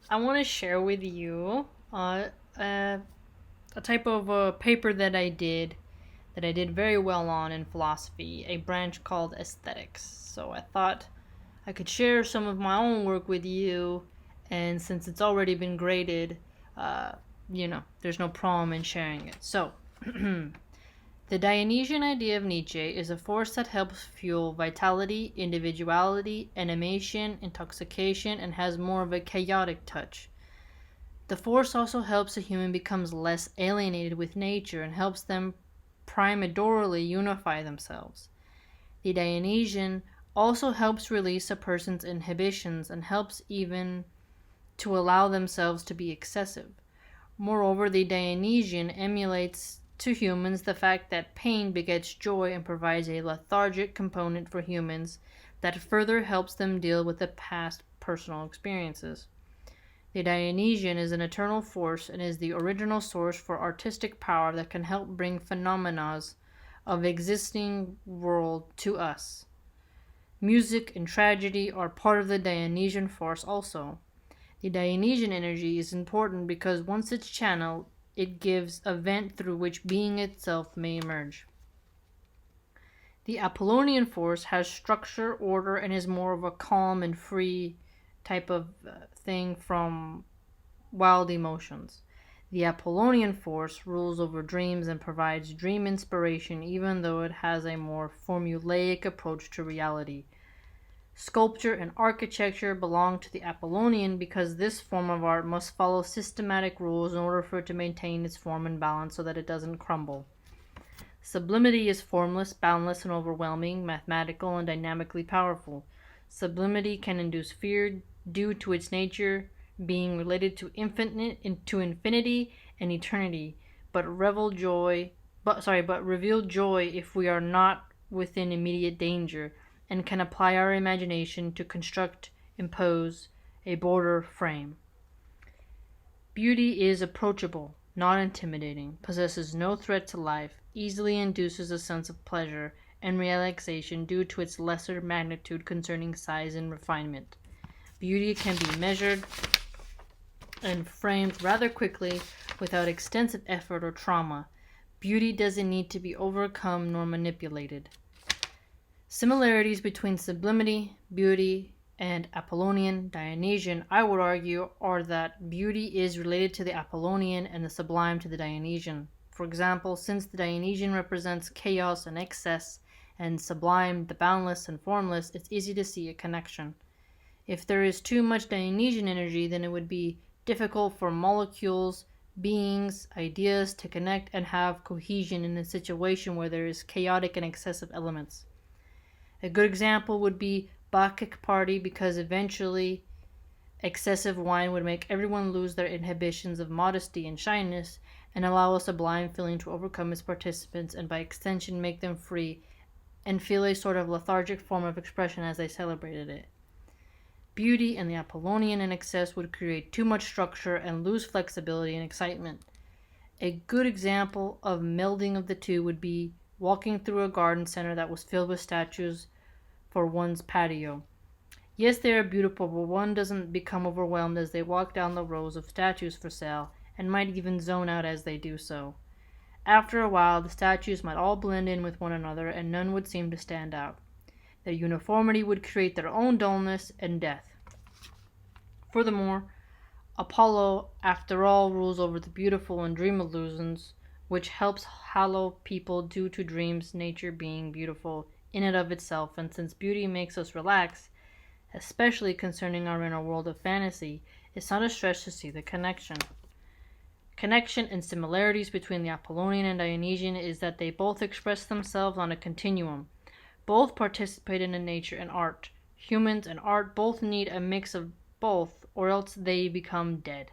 I want to share with you a type of paper that I did very well on in philosophy, a branch called aesthetics. So I thought I could share some of my own work with you, and since it's already been graded, uh, there's no problem in sharing it. So, the Dionysian idea of Nietzsche is a force that helps fuel vitality, individuality, animation, intoxication, and has more of a chaotic touch. The force also helps a human becomes less alienated with nature and helps them primordially unify themselves. The Dionysian also helps release a person's inhibitions and helps even to allow themselves to be excessive. Moreover, the Dionysian emulates to humans the fact that pain begets joy and provides a lethargic component for humans that further helps them deal with the past personal experiences. The Dionysian is an eternal force and is the original source for artistic power that can help bring phenomena of existing world to us. Music and tragedy are part of the Dionysian force also. The Dionysian energy is important because once it's channeled, it gives a vent through which being itself may emerge. The Apollonian force has structure, order, and is more of a calm and free type of thing from wild emotions. The Apollonian force rules over dreams and provides dream inspiration, even though it has a more formulaic approach to reality. Sculpture and architecture belong to the Apollonian because this form of art must follow systematic rules in order for it to maintain its form and balance so that it doesn't crumble. Sublimity is formless, boundless, and overwhelming, mathematical, and dynamically powerful. Sublimity can induce fear due to its nature being related to infinity and eternity, but reveal joy if we are not within immediate danger and can apply our imagination to impose a border frame. Beauty is approachable, not intimidating, possesses no threat to life, easily induces a sense of pleasure and relaxation due to its lesser magnitude concerning size and refinement. Beauty can be measured and framed rather quickly without extensive effort or trauma. Beauty doesn't need to be overcome nor manipulated. Similarities between sublimity, beauty, and Apollonian, Dionysian, I would argue, are that beauty is related to the Apollonian and the sublime to the Dionysian. For example, since the Dionysian represents chaos and excess, and sublime the boundless and formless, it's easy to see a connection. If there is too much Dionysian energy, then it would be difficult for molecules, beings, ideas to connect and have cohesion in a situation where there is chaotic and excessive elements. A good example would be Bacchic party because eventually excessive wine would make everyone lose their inhibitions of modesty and shyness and allow a sublime feeling to overcome its participants and by extension make them free and feel a sort of lethargic form of expression as they celebrated it. Beauty and the Apollonian in excess would create too much structure and lose flexibility and excitement. A good example of melding of the two would be walking through a garden center that was filled with statues for one's patio. Yes, they are beautiful, but one doesn't become overwhelmed as they walk down the rows of statues for sale and might even zone out as they do so. After a while, the statues might all blend in with one another and none would seem to stand out. Their uniformity would create their own dullness and death. Furthermore, Apollo, after all, rules over the beautiful and dream illusions, which helps hallow people due to dreams, nature being beautiful in and of itself, and since beauty makes us relax, especially concerning our inner world of fantasy, it's not a stretch to see the connection. Connection and similarities between the Apollonian and Dionysian is that they both express themselves on a continuum. Both participate in nature and art. Humans and art both need a mix of both, or else they become dead.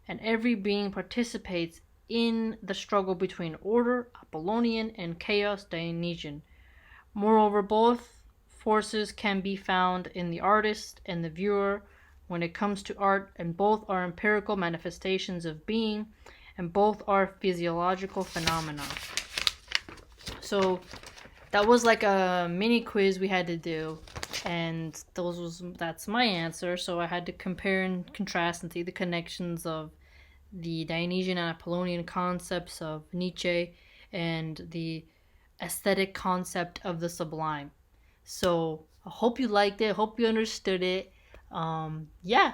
And every being participates in the struggle between order, Apollonian, and chaos, Dionysian. Moreover, both forces can be found in the artist and the viewer when it comes to art, and both are empirical manifestations of being, and both are physiological phenomena. So that was like a mini quiz we had to do. And that's my answer. So I had to compare and contrast and see the connections of the Dionysian and Apollonian concepts of Nietzsche and the aesthetic concept of the sublime. So I hope you liked it. I hope you understood it. Yeah.